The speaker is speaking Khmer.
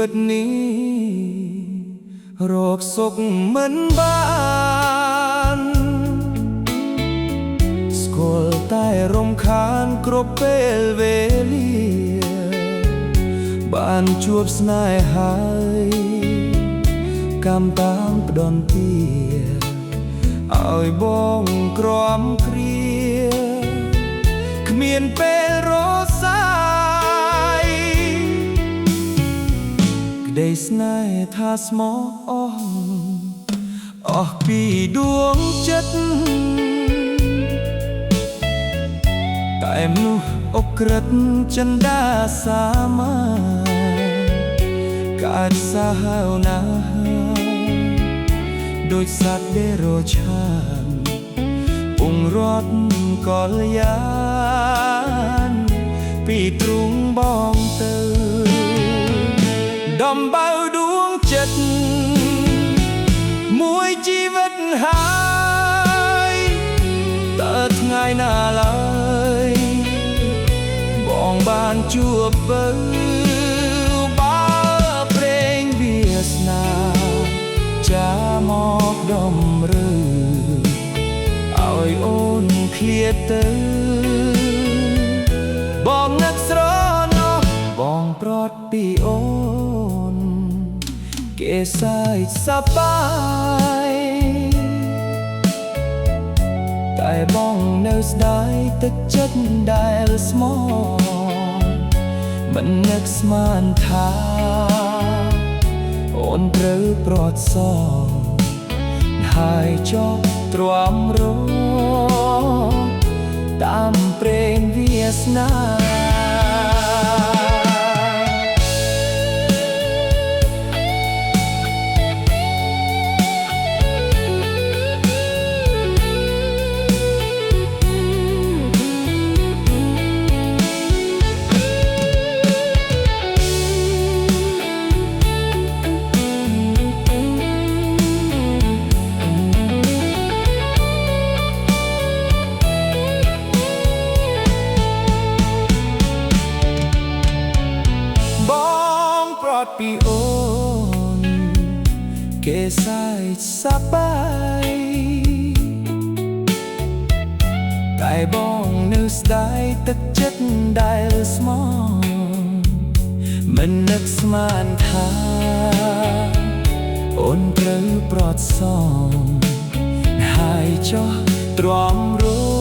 តនេះរកសុខមិនបានស្គាល់តែរំខានគ្រប់ពេលវេលាបានជួបស្នេហាកម្មតាមផ្ដន់ទាឲ្យបងក្រំគ្រាគ្មានពេលរសាយក្ដីស្នេហ៍ថាស្មោះអស់ពីដួងចិត្តតែមនុស្សអក្រិតចិន្តាសាមាកើតសាហាវណាស់ដូចសត្វដេរោឆានពងរត់កលយានពីទ្រូងបងទៅដំបៅដួងចិត្តមួយជីវិតហើយតើថ្ងៃណាឡើយបងបានជួបបើបើព្រេងវាសនាចាមកដំរើឲ្យអូនឃ្លាតទៅបងនឹកស្រណោះបងប្រត់ពីអូនគេសាយសប្បាយតែបងនៅស្ដាយទឹកចិត្តដែលស្មោះមិននឹកស្មានថាអូនត្រូវប្រត់សងហើយចុះទ្រាំរតាមព្រេងវាសនាពីអូនគេសាយសប្បាយតែបងនៅស្ដាយទឹកចិត្តដែលស្មោះមិននឹកស្មានថាអូនត្រូវប្រត់សងហើយចុះទ្រាំរ